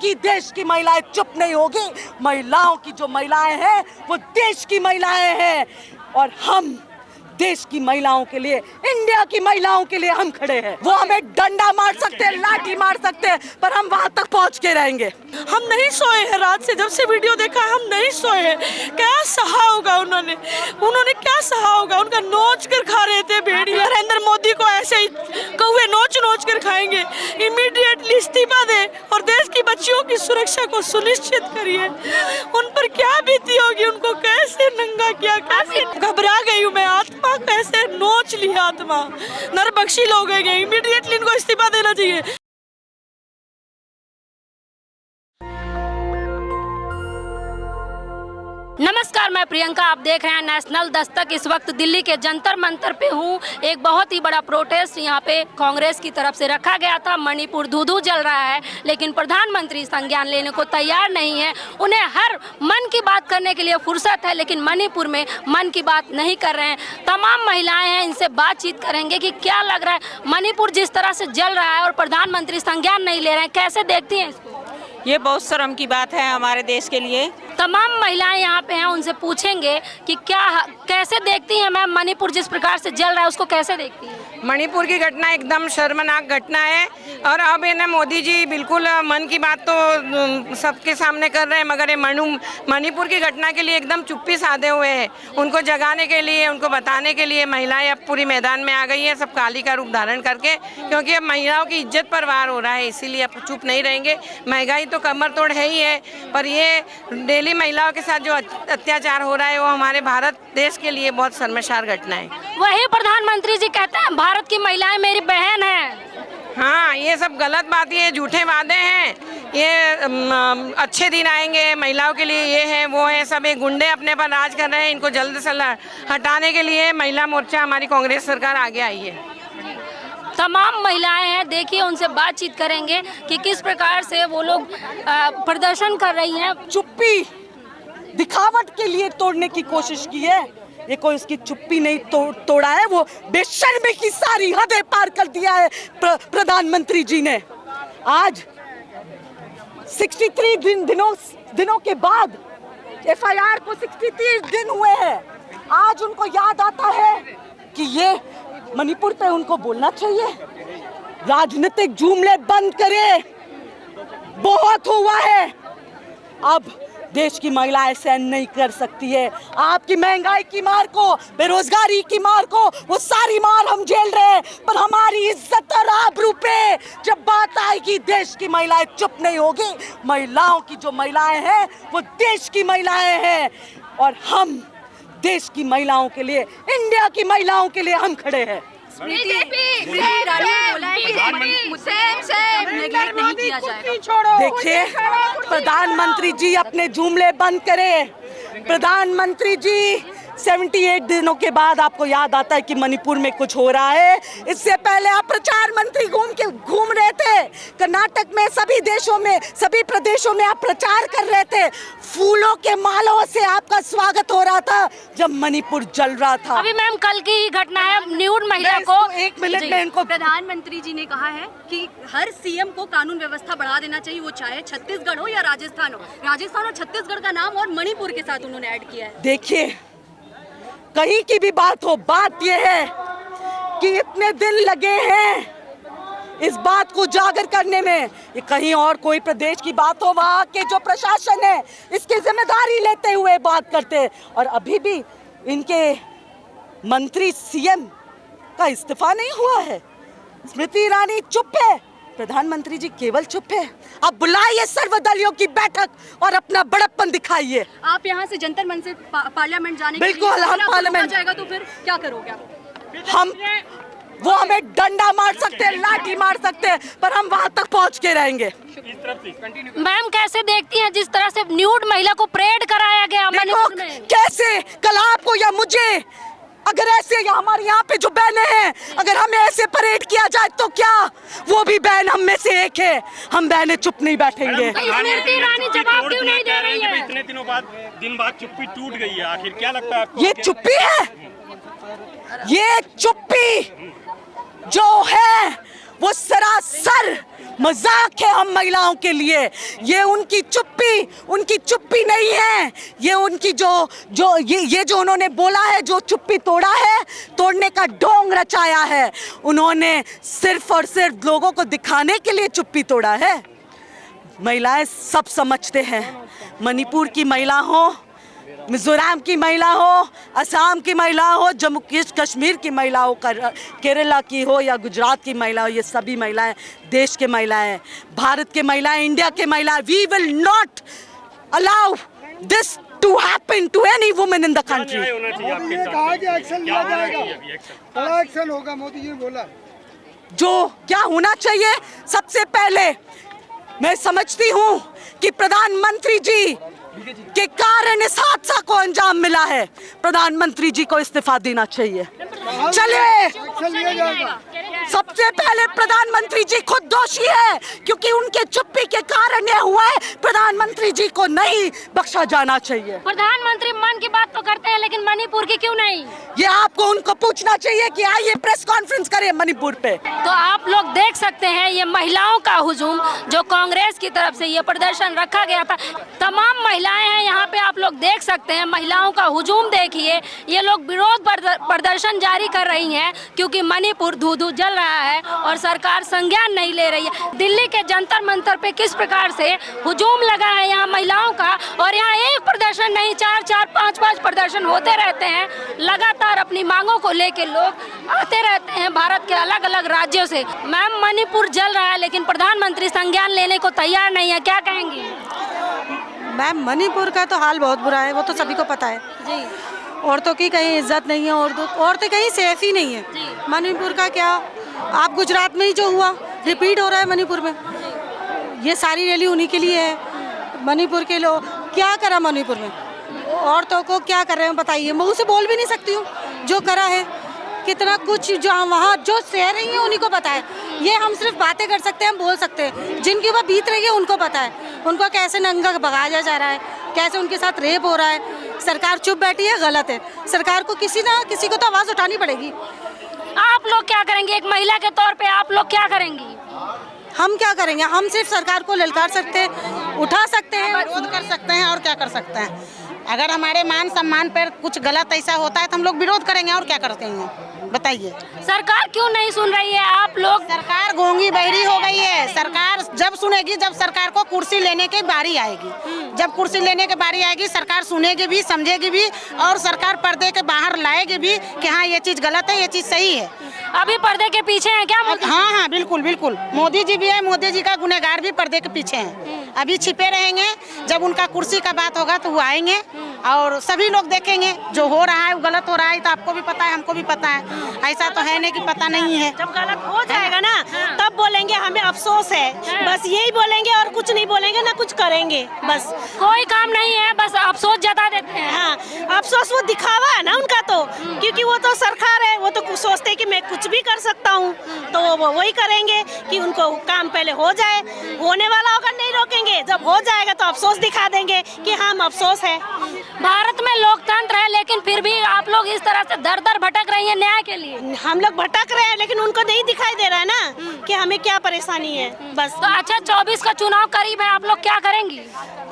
आएगी देश की महिलाएं चुप नहीं होगी। महिलाओं की जो महिलाएं हैं वो देश की महिलाएं हैं और हम देश की महिलाओं के लिए, इंडिया की महिलाओं के लिए हम खड़े हैं। वो हमें डंडा मार सकते हैं, लाठी मार सकते हैं, पर हम वहां तक पहुंच के रहेंगे। हम नहीं सोए हैं रात से, जब से वीडियो देखा हम नहीं सोए हैं। क्या सहा होगा उन्होंने क्या सहा होगा? उनका नोच कर खा रहे थे भेड़िया। नरेंद्र मोदी को ऐसे ही कौवे नोच नोच कर खाएंगे। इमीडिएटली इस्तीफा दे और देश की बच्चियों की सुरक्षा को सुनिश्चित करिए। उन पर क्या बीती होगी, उनको कैसे नंगा किया, कैसे घबरा गई हूँ मैं। आत्मा कैसे नोच लिया, आत्मा नरबक्षी लोग हैं। इमीडिएटली इनको इस्तीफा देना चाहिए। नमस्कार, मैं प्रियंका, आप देख रहे हैं नेशनल दस्तक। इस वक्त दिल्ली के जंतर मंतर पे हूँ। एक बहुत ही बड़ा प्रोटेस्ट यहाँ पे कांग्रेस की तरफ से रखा गया था। मणिपुर धू-धू जल रहा है, लेकिन प्रधानमंत्री संज्ञान लेने को तैयार नहीं है। उन्हें हर मन की बात करने के लिए फुर्सत है, लेकिन मणिपुर में मन की बात नहीं कर रहे हैं। तमाम महिलाएं हैं, इनसे बातचीत करेंगे कि क्या लग रहा है। मणिपुर जिस तरह से जल रहा है और प्रधानमंत्री संज्ञान नहीं ले रहे हैं, कैसे देखती हैं इसको? ये बहुत शर्म की बात है हमारे देश के लिए। तमाम महिलाएं यहाँ पे हैं, उनसे पूछेंगे कि कैसे देखती हैं मैम, मणिपुर जिस प्रकार से जल रहा है उसको कैसे देखती हैं? मणिपुर की घटना एकदम शर्मनाक घटना है और अब इन्हें मोदी जी बिल्कुल मन की बात तो सबके सामने कर रहे हैं, मगर ये मणिपुर की घटना के लिए एकदम चुप्पी साधे हुए हैं। उनको जगाने के लिए, उनको बताने के लिए महिलाएं अब पूरी मैदान में आ गई हैं, सब काली का रूप धारण करके, क्योंकि अब महिलाओं की इज्जत पर वार हो रहा है, इसीलिए अब चुप नहीं रहेंगे। महंगाई तो कमर तोड़ है ही है, पर ये डेली महिलाओं के साथ जो अत्याचार हो रहा है वो हमारे भारत देश के लिए बहुत शर्मसार घटना है। वही प्रधानमंत्री जी कहते हैं भारत की महिलाएं मेरी बहन हैं। हाँ, ये सब गलत बात, ये झूठे वादे हैं। ये अच्छे दिन आएंगे महिलाओं के लिए, ये है वो है, सब ये गुंडे अपने पर राज कर रहे हैं। इनको जल्द से हटाने के लिए महिला मोर्चा हमारी कांग्रेस सरकार आगे आई है। तमाम महिलाएं हैं, देखिए उनसे बातचीत करेंगे कि किस प्रकार से वो लोग प्रदर्शन कर रही हैं। चुप्पी दिखावट के लिए तोड़ने की कोशिश की है, ये कोई उसकी चुप्पी नहीं तोड़ा है। वो बेशर्मी की सारी हदें पार कर दिया है प्रधानमंत्री जी ने। आज 63 दिनों के बाद FIR को 63 दिन हुए हैं। आज उनको याद आता है कि ये मणिपुर पे उनको बोलना चाहिए, राजनीतिक जुमले बंद करें, बहुत हुआ है। अब देश की महिलाएं सहन नहीं कर सकती है आपकी महंगाई की मार को, बेरोजगारी की मार को। वो सारी मार हम झेल रहे हैं, पर हमारी इज्जत और आबरू पे जब बात आएगी देश की महिलाएं चुप नहीं होगी। महिलाओं की जो महिलाएं हैं वो देश की महिलाएं हैं और हम देश की महिलाओं के लिए, इंडिया की महिलाओं के लिए हम खड़े हैं। देखिए, प्रधानमंत्री जी अपने जुमले बंद करें। प्रधानमंत्री जी 78 दिनों के बाद आपको याद आता है कि मणिपुर में कुछ हो रहा है। इससे पहले आप प्रचार मंत्री घूम रहे थे कर्नाटक में, सभी देशों में, सभी प्रदेशों में आप प्रचार कर रहे थे। फूलों के मालों से आपका स्वागत हो रहा था जब मणिपुर जल रहा था। अभी मैम कल की ही घटना है, न्यूड महिला को 1 मिनट में इनको। प्रधानमंत्री जी ने कहा है कि हर सीएम को कानून व्यवस्था बढ़ा देना चाहिए, वो चाहे छत्तीसगढ़ हो या राजस्थान हो। राजस्थान और छत्तीसगढ़ का नाम और मणिपुर के साथ उन्होंने ऐड किया है। देखिए, कहीं की भी बात हो, बात यह है कि इतने दिन लगे हैं इस बात को उजागर करने में। ये कहीं और कोई प्रदेश की बात हो, वहाँ के जो प्रशासन है इसकी जिम्मेदारी लेते हुए बात करते हैं। और अभी भी इनके मंत्री सीएम का इस्तीफा नहीं हुआ है। स्मृति ईरानी चुप है, प्रधानमंत्री जी केवल चुप है। आप बुलाइए सर्वदलीयों की बैठक और अपना बड़प्पन दिखाइए। आप यहाँ से जंतर मंतर से पार्लियामेंट जाने बिल्कुल, के लिए हम पार्लियामेंट जाएगा तो फिर क्या करोगे आप? वो हमें डंडा मार सकते हैं, लाठी मार सकते हैं, पर हम वहां तक पहुंच के रहेंगे। मैम कैसे देखती हैं जिस तरह से न्यूड महिला को परेड कराया गया मणिपुर में? कैसे, कल आपको या मुझे अगर ऐसे हमारे यहाँ पे जो बहनें हैं, अगर हमें ऐसे परेड किया जाए तो क्या? वो भी बहन हम में से एक है। हम बहनें चुप नहीं बैठेंगे। स्मृति ईरानी जवाब क्यों नहीं दे रही है? इतने दिन बाद चुप्पी टूट गई है, आखिर क्या लगता है आपको? ये चुप्पी है, ये चुप्पी जो है वो सरासर मजाक है हम महिलाओं के लिए। ये उनकी चुप्पी नहीं है। ये उनकी ये जो उन्होंने बोला है, जो चुप्पी तोड़ा है, तोड़ने का ढोंग रचाया है। उन्होंने सिर्फ और सिर्फ लोगों को दिखाने के लिए चुप्पी तोड़ा है। महिलाएं सब समझते हैं। मणिपुर की महिला हो, मिजोरम की महिला हो, असम की महिला हो, जम्मू कश्मीर की महिला हो, केरला की हो या गुजरात की महिला हो, ये सभी महिलाएं देश के महिलाएं, भारत के महिलाएं, इंडिया के महिलाएं। We will not allow this to happen to any woman in the country. होना चाहिए आपके ये साथ? कहा कि एक्शन लिया क्या होना जाएगा, चाहिए एक्शन? बड़ा एक्शन होगा, मोदी जी ने बोला। जो क्या होना चाहिए, सबसे पहले मैं समझती हूँ कि प्रधानमंत्री जी के कारण इस हादसा को अंजाम मिला है। प्रधानमंत्री जी को इस्तीफा देना चाहिए। चलिए, एक्शन लिया जाएगा। सबसे पहले प्रधानमंत्री जी खुद दोषी है, क्योंकि उनके चुप्पी के कारण ये हुआ है। प्रधानमंत्री जी को नहीं बख्शा जाना चाहिए। प्रधानमंत्री मन की बात तो करते हैं, लेकिन मणिपुर की क्यों नहीं? ये आपको उनको पूछना चाहिए कि आइए प्रेस कॉन्फ्रेंस करें मणिपुर पे। तो आप लोग देख सकते हैं ये महिलाओं का हुजूम जो कांग्रेस की तरफ से ये प्रदर्शन रखा गया था। तमाम महिलाएं हैं यहाँ पे, आप लोग देख सकते हैं महिलाओं का हुजूम देखिए। ये लोग विरोध प्रदर्शन जारी कर रही हैं क्योंकि मणिपुर धू-धू जल रहा है और सरकार संज्ञान नहीं ले रही है। दिल्ली के जंतर मंतर पे किस प्रकार से हुजूम लगा है यहाँ महिलाओं का, और यहाँ एक प्रदर्शन नहीं, 4-4, 5-5 प्रदर्शन होते रहते हैं। लगातार अपनी मांगों को लेके लोग आते रहते हैं भारत के अलग अलग राज्यों से। मैम, मणिपुर जल रहा है लेकिन प्रधानमंत्री संज्ञान लेने को तैयार नहीं है, क्या कहेंगी? मैम, मणिपुर का तो हाल बहुत बुरा है, वो तो सभी को पता है जी। औरतों की कहीं इज्जत नहीं है, औरतें कहीं सेफ ही नहीं है। मणिपुर का क्या, आप गुजरात में ही जो हुआ रिपीट हो रहा है मणिपुर में। ये सारी रैली उन्हीं के लिए है। मणिपुर के लोग क्या करा मणिपुर में, औरतों को क्या कर रहे हैं बताइए। मुँह से बोल भी नहीं सकती हूँ, जो करा है कितना कुछ, जो हम वहाँ जो सह रही हैं उन्हीं को पता है। ये हम सिर्फ बातें कर सकते हैं, हम बोल सकते हैं, जिनकी ऊपर बीत रही है उनको पता है। उनको कैसे नंगा भगाया जा रहा है, कैसे उनके साथ रेप हो रहा है। सरकार चुप बैठी है, गलत है। सरकार को किसी ना किसी को तो आवाज़ उठानी पड़ेगी। आप लोग क्या करेंगे एक महिला के तौर पे, आप लोग क्या करेंगी? हम क्या करेंगे, हम सिर्फ सरकार को ललकार सकते हैं, उठा सकते हैं, विरोध कर सकते हैं और क्या कर सकते हैं। अगर हमारे मान सम्मान पर कुछ गलत ऐसा होता है तो हम लोग विरोध करेंगे और क्या करते हैं बताइए। सरकार क्यों नहीं सुन रही है? आप लोग, सरकार गूंगी बहरी हो गई है। सरकार जब सुनेगी, जब सरकार को कुर्सी लेने की बारी आएगी, जब कुर्सी लेने की बारी आएगी सरकार सुनेगी भी, समझेगी भी, और सरकार पर्दे के बाहर लाएगी भी कि हाँ ये चीज़ गलत है, ये चीज़ सही है। अभी पर्दे के पीछे हैं क्या? हाँ हाँ, बिल्कुल बिल्कुल। मोदी जी भी है, मोदी जी का गुनहगार भी पर्दे के पीछे हैं। अभी छिपे रहेंगे, जब उनका कुर्सी का बात होगा तो वो आएंगे और सभी लोग देखेंगे जो हो रहा है वो गलत हो रहा है। तो आपको भी पता है, हमको भी पता है, ऐसा तो है नहीं कि पता नहीं है। जब गलत हो जाएगा ना तब बोलेंगे हमें अफसोस है, बस यही बोलेंगे और कुछ नहीं बोलेंगे, ना कुछ करेंगे, बस कोई काम नहीं है, बस अफसोस जता देते हैं। हाँ, अफसोस वो दिखावा है ना उनका, तो क्योंकि वो तो सरकार है, वो तो सोचते हैं कि मैं कुछ भी कर सकता हूँ, तो वो वही करेंगे कि उनको काम पहले हो जाए, होने वाला होगा नहीं रोकेंगे, जब हो जाएगा तो अफसोस दिखा देंगे कि हम अफसोस है। भारत में लोकतंत्र है लेकिन फिर भी आप लोग इस तरह से दर दर भटक रही हैं न्याय के लिए। हम लोग भटक रहे हैं लेकिन उनको नहीं दिखाई दे रहा है ना कि हमें क्या परेशानी है, बस। तो अच्छा, 24 का चुनाव करीब है, आप लोग क्या करेंगी?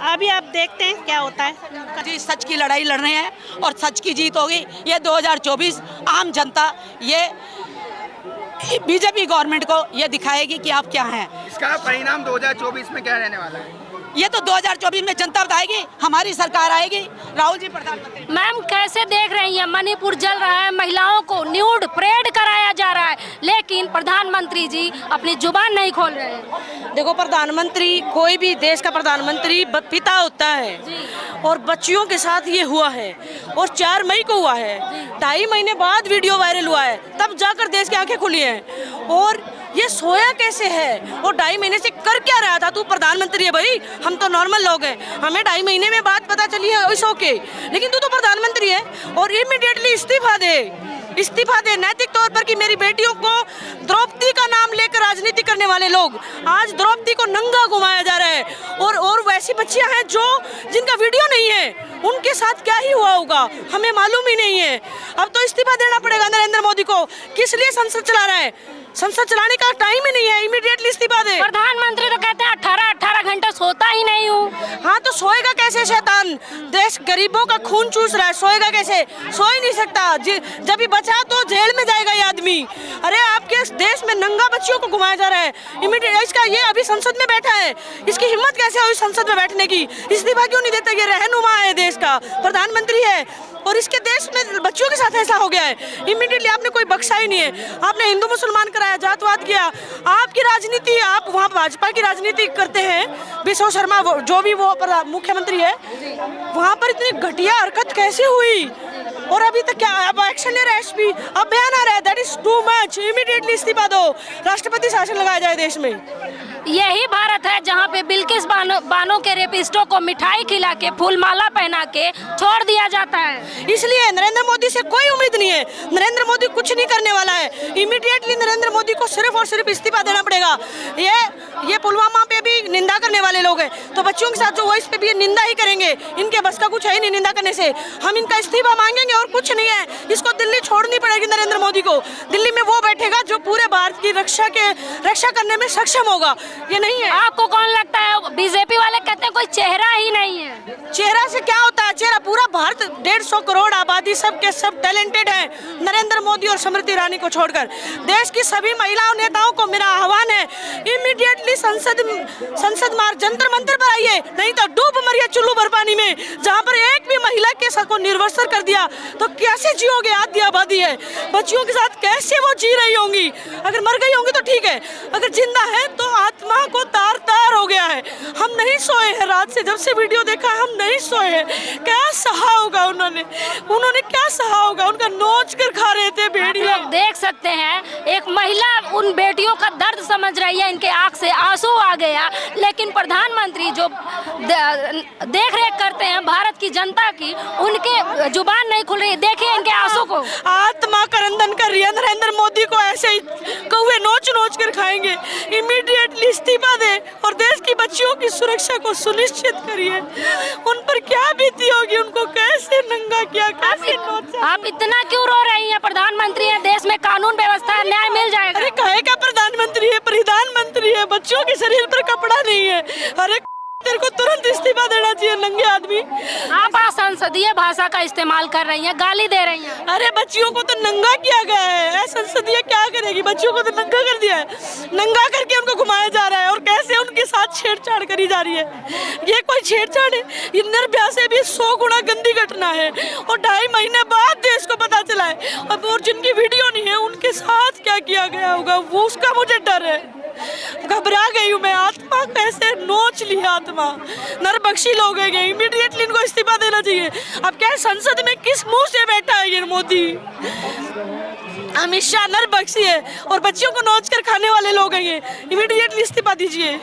अभी आप देखते हैं क्या होता है। जी, सच की लड़ाई लड़ रहे हैं और सच की जीत होगी। ये 2024 आम जनता ये बीजेपी गवर्नमेंट को ये दिखाएगी कि आप क्या हैं। इसका परिणाम 2024 में क्या रहने वाला है? ये तो 2024 में जनता बताएगी, हमारी सरकार आएगी, राहुल जी प्रधानमंत्री। मैम, कैसे देख रही हैं? मणिपुर जल रहा है, महिलाओं को न्यूड परेड कराया जा रहा है, लेकिन प्रधानमंत्री जी अपनी जुबान नहीं खोल रहे हैं। देखो, प्रधानमंत्री, कोई भी देश का प्रधानमंत्री पिता होता है, और बच्चियों के साथ ये हुआ है, और 4 मई को हुआ है, 2.5 महीने बाद वीडियो वायरल हुआ है, तब जाकर देश की आंखें खुली हैं। और ये सोया कैसे है, और 2.5 महीने से कर क्या रहा था? तू प्रधानमंत्री है भाई, हम तो नॉर्मल लोग हैं, हमें 2.5 महीने में बात पता चली है इस ओके, लेकिन तू तो प्रधानमंत्री है और इमीडिएटली इस्तीफा दे नैतिक तौर पर कि मेरी बेटियों को द्रौपदी का नाम लेकर राजनीति करने वाले लोग, आज द्रौपदी को नंगा घुमाया जा रहा है, और वैसी बच्चियां हैं जो जिनका वीडियो नहीं है, उनके साथ क्या ही हुआ होगा हमें मालूम ही नहीं है। अब तो इस्तीफा देना पड़ेगा नरेंद्र मोदी को। किस लिए संसद चला रहा है? संसद चलाने का टाइम ही नहीं है, इमीडिएटली इस्तीफा दे। प्रधानमंत्री सोएगा कैसे शैतान? देश गरीबों का खून चूस रहा है, सोएगा कैसे? सो ही नहीं सकता। जब भी बचा तो जेल में जाएगा ये आदमी। अरे आपके देश में नंगा बच्चियों को घुमाया जा रहा है। इमीडिएट इसका ये अभी संसद में बैठा है, इसकी हिम्मत कैसे हुई संसद में बैठने की? इस्तीफा क्यों नहीं देता? ये रहनुमा है देश का, प्रधानमंत्री है, और इसके देश में बच्चों के साथ ऐसा हो गया है। इमीडिएटली आपने कोई बख्शा ही नहीं है। आपने हिंदू मुसलमान कराया, जातवाद किया। आपकी राजनीति, आप वहाँ भाजपा की राजनीति करते हैं। विश्व शर्मा जो भी वो मुख्यमंत्री है, वहाँ पर इतनी घटिया हरकत कैसे हुई? और अभी तक क्या अब एक्शन ले रहा है एसपी? अब बयान आ रहा है that is too much, immediately इस्तीफा दो, राष्ट्रपति शासन लगाया जाए देश में। यही भारत है जहाँ पे बिल्किस बानो के रेपिस्टों को मिठाई खिला के फूलमाला पहना के छोड़ दिया जाता है। इसलिए नरेंद्र मोदी से कोई उम्मीद नहीं है। नरेंद्र मोदी कुछ नहीं करने वाला है। इमीडिएटली नरेंद्र मोदी को सिर्फ और सिर्फ इस्तीफा देना पड़ेगा। ये पुलवामा पे भी निंदा करने वाले लोग हैं, तो बच्चों के साथ जो वो इस पे भी निंदा ही करेंगे। इनके बस का कुछ है ही नहीं निंदा करने से। हम इनका इस्तीफा मांगेंगे और कुछ नहीं है। इसको दिल्ली छोड़नी पड़ेगी नरेंद्र मोदी को। दिल्ली में वो बैठेगा जो पूरे भारत की रक्षा करने में सक्षम होगा। ये नहीं है। आपको कौन लगता है? बीजेपी वाले कहते हैं कोई चेहरा ही नहीं है। चेहरा से क्या होता है? चेहरा पूरा भारत 150 करोड़ आबादी सब के सब टैलेंटेड है। नरेंद्र मोदी और स्मृति ईरानी को छोड़कर देश की सभी महिलाओं नेताओं को मेरा आह्वान है, इमीडिएटली संसद मार्ग जंतर मंतर पर आइए, नहीं तो डूब मरिए चुल्लू भर पानी में। जहाँ पर एक भी महिला के को निर्वस्त्र कर दिया तो कैसे जियोगे? आधी आबादी है, बच्चियों के साथ कैसे वो जी रही होंगी? अगर मर गई होंगी तो ठीक है, अगर जिंदा है तो आत्मा को तार तार हो गया है। हम नहीं सोए हैं रात से, जब से वीडियो देखा हम नहीं सोए हैं। क्या सहा होगा उन्होंने क्या सहा होगा? उनका नोच कर खा रहे थे भेड़िया। देख सकते हैं एक महिला उन बेटियों का दर्द समझ रही है, इनके आंख से आंसू आ गया, लेकिन प्रधानमंत्री जो देख रेख करते हैं भारत की जनता की, उनके जुबान नहीं खुल रही। देखिए इनके आंसू को। आत्मा करंदन कर रही है। नरेंद्र मोदी को ऐसे ही कौवे नोच नोच कर खाएंगे। इमीडिएटली इस्तीफा दे और देश की बच्चियों की सुरक्षा को सुनिश्चित करिए। उन पर क्या बीती होगी? उनको कैसे नंगा किया, कैसे नोचा? आप इतना क्यों रो रही हैं? प्रधानमंत्री है, देश में कानून व्यवस्था है, न्याय मिल जाएगा। अरे कहे का प्रधानमंत्री है, बच्चों के शरीर पर कपड़ा नहीं है। अरे तेरे को तुरंत इस्तीफा देना चाहिए नंगे आदमी। आप संसदीय भाषा का इस्तेमाल कर रही हैं, गाली दे रही हैं। अरे बच्चियों को तो नंगा किया गया है, संसदीय क्या करेगी? बच्चियों को तो नंगा कर दिया है, नंगा करके उनको घुमाया जा रहा है और कैसे उनके साथ छेड़छाड़ करी जा रही है। ये कोई छेड़छाड़ है? ये निर्भया से भी 100 गुना गंदी घटना है और 2.5 महीने बाद देश को पता चला है। और जिनकी वीडियो नहीं है उनके साथ क्या किया गया होगा वो उसका मुझे डर है। घबरा गई हूँ मैं। आत्मा कैसे नोच लिया, आत्मा नरबख्शी लोग हैं। इमीडिएटली इनको इस्तीफा देना चाहिए। अब क्या संसद में किस मुंह से बैठा है ये मोदी? अमित शाह नरबख्शी है और बच्चियों को नोच कर खाने वाले लोग हैं ये। इमीडिएटली इस्तीफा दीजिए।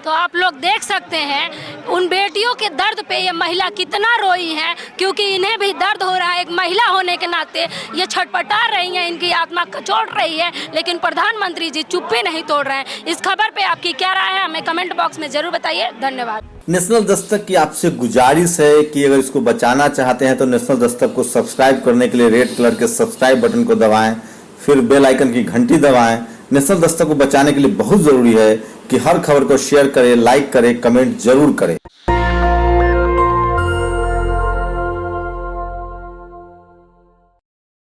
तो आप लोग देख सकते हैं उन बेटियों के दर्द पे ये महिला कितना रोई है, क्योंकि इन्हें भी दर्द हो रहा है। एक महिला होने के नाते ये छटपटा रही हैं, इनकी आत्मा कचोट रही है, लेकिन प्रधानमंत्री जी चुप्पी नहीं तोड़ रहे हैं। इस खबर पे आपकी क्या राय है हमें कमेंट बॉक्स में जरूर बताइए। धन्यवाद। नेशनल दस्तक की आपसे गुजारिश है कि अगर इसको बचाना चाहते हैं तो नेशनल दस्तक को सब्सक्राइब करने के लिए रेड कलर के सब्सक्राइब बटन को दबाएं, फिर बेल आइकन की घंटी दबाएं। नेशनल दस्तक को बचाने के लिए बहुत जरूरी है कि हर खबर को शेयर करें, लाइक करें, कमेंट जरूर करें।